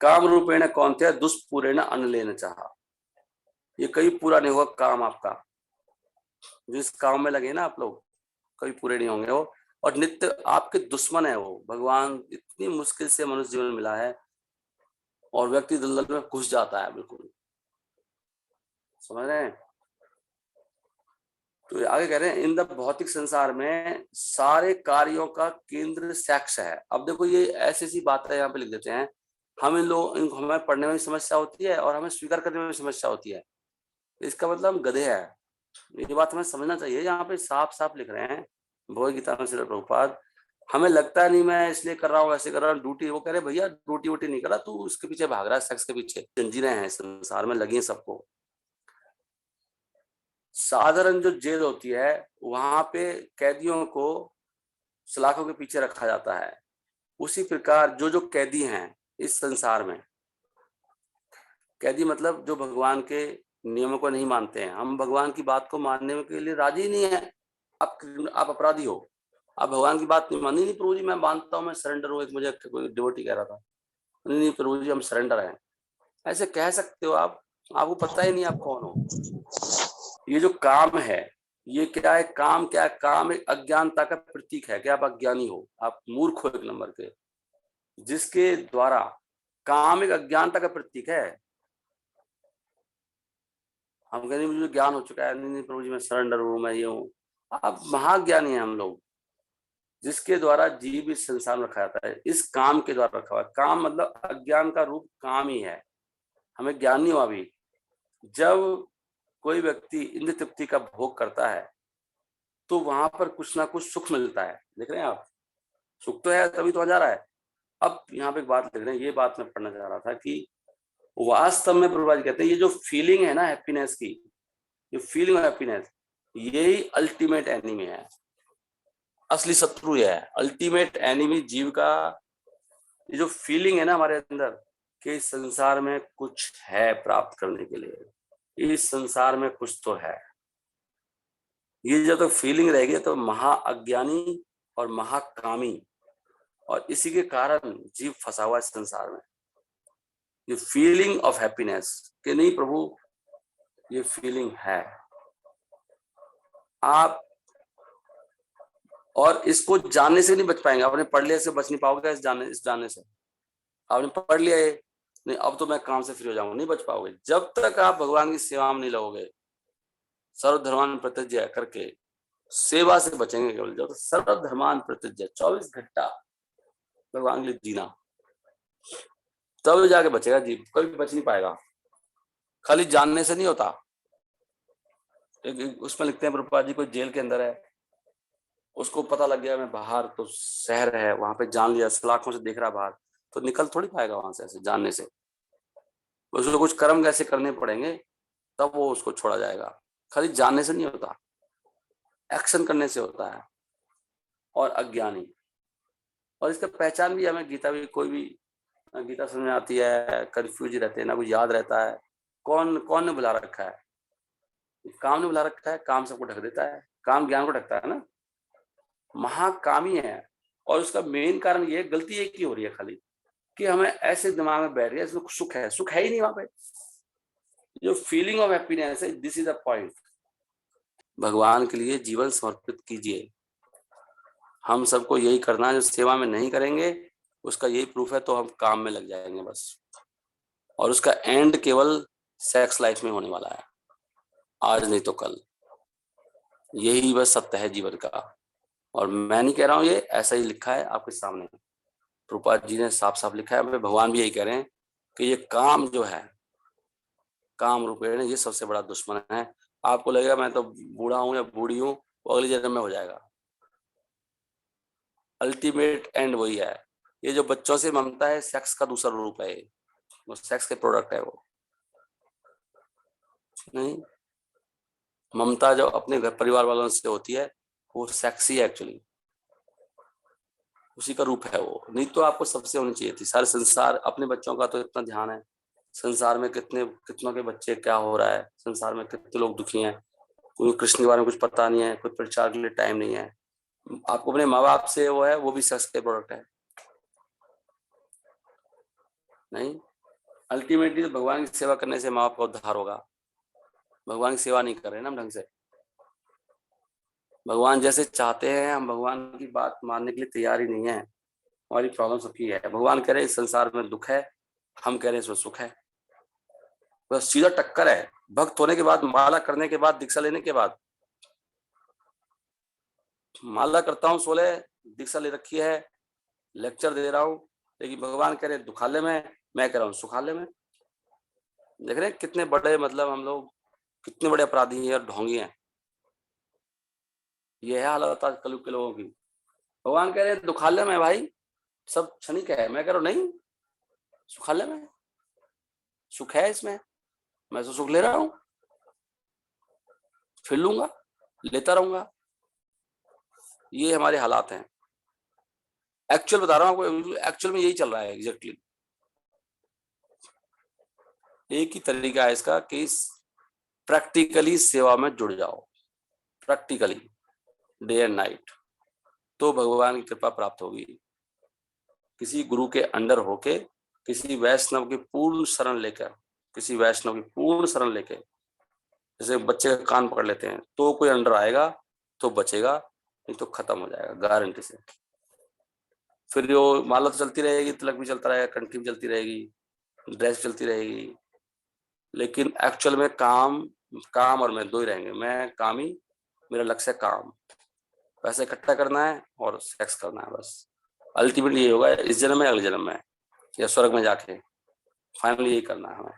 काम रूपेण कौन्तेय दुष्पूरेण अन्न लेना चाहा। ये कभी पूरा नहीं होगा काम आपका, जिस काम में लगे ना आप लोग, कभी पूरे नहीं होंगे वो। और नित्य आपके दुश्मन है वो। भगवान इतनी मुश्किल से मनुष्य जीवन मिला है और व्यक्ति दलदल में घुस जाता है, बिल्कुल समझ रहे हैं। तो आगे कह रहे हैं इन द भौतिक संसार में सारे कार्यों का केंद्र सेक्स है। अब देखो ये ऐसी ऐसी बातें यहाँ पे लिख देते हैं, हम इन लोग इनको हमें पढ़ने में भी समस्या होती है और हमें स्वीकार करने में भी समस्या होती है। इसका मतलब हम गधे हैं, ये बात हमें समझना चाहिए। यहाँ पे साफ साफ लिख रहे हैं भगवद गीता में श्रील प्रभुपाद, हमें लगता है नहीं मैं इसलिए कर रहा हूँ ऐसे कर रहा हूँ ड्यूटी। वो कह रहे भैया ड्यूटी वूटी नहीं कर रहा तू, उसके पीछे भाग रहा है, सेक्स के पीछे। जंजीरें हैं संसार में लगी सबको। साधारण जो जेल होती है वहां पे कैदियों को सलाखों के पीछे रखा जाता है, उसी प्रकार जो जो कैदी हैं इस संसार में, कैदी मतलब जो भगवान के नियमों को नहीं मानते हैं। हम भगवान की बात को मानने के लिए राजी नहीं है। आप अपराधी हो, आप भगवान की बात नहीं मानी। नहीं प्रभु जी मैं मानता हूँ, मैं सरेंडर हूँ। एक मुझे कोई डिवोटी कह रहा था, नहीं नहीं प्रभु जी हम सरेंडर हैं। ऐसे कह सकते हो आप, आपको पता ही नहीं आप कौन हो। ये जो काम है ये क्या है? काम क्या है? काम एक अज्ञानता का प्रतीक है कि आप अज्ञानी हो, आप मूर्ख हो एक नंबर के, जिसके द्वारा काम एक अज्ञानता का प्रतीक है। हम कहते मुझे ज्ञान हो चुका है, नहीं नहीं प्रभु जी मैं सरेंडर हूँ, मैं ये हूँ। आप महाज्ञानी हैं हम लोग, जिसके द्वारा जीव इस संसार में रखा जाता है, इस काम के द्वारा रखा हुआ है। काम मतलब अज्ञान का रूप काम ही है, हमें ज्ञान नहीं हुआ अभी। जब कोई व्यक्ति इंद्र तृप्ति का भोग करता है तो वहां पर कुछ ना कुछ सुख मिलता है। देख रहे हैं आप, सुख तो है तभी तो जा रहा है। अब यहाँ पे एक बात लिख रहे हैं, ये बात मैं पढ़ना चाह रहा था कि वास्तव में प्रभुपाद कहते हैं ये जो फीलिंग है ना हैप्पीनेस की, जो फीलिंग ऑफ हैप्पीनेस, यही अल्टीमेट एनिमी है, असली शत्रु है। अल्टीमेट एनिमी जीव का ये जो फीलिंग है ना हमारे अंदर कि इस संसार में कुछ है प्राप्त करने के लिए, इस संसार में कुछ तो है, ये जब तक फीलिंग रहेगी तो महाअज्ञानी और महाकामी, और इसी के कारण जीव फंसा हुआ है संसार में। ये फीलिंग ऑफ हैप्पीनेस कि नहीं प्रभु ये फीलिंग है आप, और इसको जानने से नहीं बच पाएंगे। आपने पढ़ लिया से बच नहीं पाओगे, इस जानने से। आपने पढ़ लिया है नहीं अब तो मैं काम से फ्री हो जाऊंगा, नहीं बच पाओगे जब तक आप भगवान की सेवा में नहीं लगोगे। सर्वधर्मान प्रतिज्ञा करके सेवा से बचेंगे केवल, जब सर्वधर्मान प्रतिज्ञा 24 घंटा भगवान के लिए जीना, तब जाके बचेगा जीव, कभी बच नहीं पाएगा। खाली जानने से नहीं होता। उसमें लिखते हैं प्रभुपाद जी कोई जेल के अंदर है, उसको पता लग गया मैं बाहर तो शहर है, वहां पे जान लिया, सलाखों से देख रहा बाहर, तो निकल थोड़ी पाएगा वहां से ऐसे जानने से। उसको कुछ कर्म कैसे करने पड़ेंगे तब वो उसको छोड़ा जाएगा। खाली जानने से नहीं होता, एक्शन करने से होता है। और अज्ञानी, और इसका पहचान भी हमें गीता भी, कोई भी गीता समझ में आती है, कंफ्यूज रहते हैं ना, कुछ याद रहता है। कौन कौन ने बुला रखा है? काम ने बुला रखा है, काम सबको ढक देता है, काम ज्ञान को ढकता है ना। महाकामी है, और उसका मेन कारण ये गलती एक ही हो रही है खाली कि हमें ऐसे दिमाग में बैठ गया इसमें सुख है, सुख है ही नहीं वहां पे। जो फीलिंग ऑफ हैप्पीनेस है, दिस इज द पॉइंट। भगवान के लिए जीवन समर्पित कीजिए। हम सबको यही करना है, जो सेवा में नहीं करेंगे उसका यही प्रूफ है, तो हम काम में लग जाएंगे बस, और उसका एंड केवल सेक्स लाइफ में होने वाला है, आज नहीं तो कल। यही बस सत्य है जीवन का। और मैं नहीं कह रहा हूं, ये ऐसा ही लिखा है आपके सामने, प्रभुपाद जी ने साफ साफ लिखा है। भगवान भी यही कह रहे हैं कि ये काम जो है, काम रूपेण ये सबसे बड़ा दुश्मन है। आपको लगेगा मैं तो बूढ़ा हूं या बूढ़ी हूं, वो अगली जन्म में हो जाएगा। अल्टीमेट एंड वही है। ये जो बच्चों से ममता है, सेक्स का दूसरा रूप है, वो सेक्स के प्रोडक्ट है। वो नहीं, ममता जो अपने घर परिवार वालों से होती है वो सेक्स ही एक्चुअली उसी का रूप है वो। नहीं तो आपको सबसे होनी चाहिए थी। सारे संसार, अपने बच्चों का तो इतना ध्यान है, संसार में कितनों के बच्चे क्या हो रहा है, संसार में कितने लोग दुखी हैं, कोई कृष्ण के बारे में कुछ पता नहीं है, कोई प्रचार के लिए टाइम नहीं है। आपको अपने माँ बाप से वो है, वो भी सेक्स के प्रोडक्ट है। नहीं, अल्टीमेटली तो भगवान की सेवा करने से माँ बाप का उद्धार होगा। भगवान की सेवा नहीं कर रहे ना हम ढंग से। भगवान जैसे चाहते हैं, हम भगवान की बात मानने के लिए तैयार ही नहीं है। हमारी प्रॉब्लम सबकी है। भगवान कह रहे हैं इस संसार में दुख है, हम कह रहे हैं इसमें सुख है। बस सीधा टक्कर है। भक्त होने के बाद, माला करने के बाद, दीक्षा लेने के बाद, माला करता हूँ 16, दीक्षा ले रखी है, लेक्चर दे रहा हूँ, लेकिन भगवान कह रहे हैं दुखालय में, मैं कह रहा हूँ सुखालय में। देख रहे हैं कितने बड़े, मतलब हम लोग कितने बड़े अपराधी हैं और ढोंगी हैं। ये है हालत आज कलयुग के लोगों की। भगवान कह रहे हैं दुखालय में भाई, सब क्षणिक है। मैं कह रहा हूँ नहीं, सुखालय में सुख है। इसमें मैं तो सुख ले रहा हूँ, फिर लूंगा, लेता रहूंगा। ये हमारे हालात हैं। एक्चुअल बता रहा हूँ आपको, एक्चुअल में यही चल रहा है एग्जैक्टली। एक ही तरीका है इसका कि प्रैक्टिकली सेवा में जुड़ जाओ, प्रैक्टिकली डे एंड नाइट, तो भगवान की कृपा प्राप्त होगी। किसी गुरु के अंडर होके, किसी वैष्णव की पूर्ण शरण लेकर, किसी वैष्णव की पूर्ण शरण लेकर, जैसे बच्चे का कान पकड़ लेते हैं तो कोई अंडर आएगा तो बचेगा, नहीं तो खत्म हो जाएगा गारंटी से। फिर जो माला तो चलती रहेगी, तिलक भी चलता रहेगा, कंठी भी चलती रहेगी, ड्रेस चलती रहेगी, लेकिन एक्चुअल में काम, काम और मैं दो ही रहेंगे। मैं कामी, मेरा लक्ष्य है काम, पैसे इकट्ठा करना है और सेक्स करना है बस। अल्टीमेटली ये होगा इस जन्म में, अगले जन्म में, या स्वर्ग में जाके, फाइनली यही करना है हमें।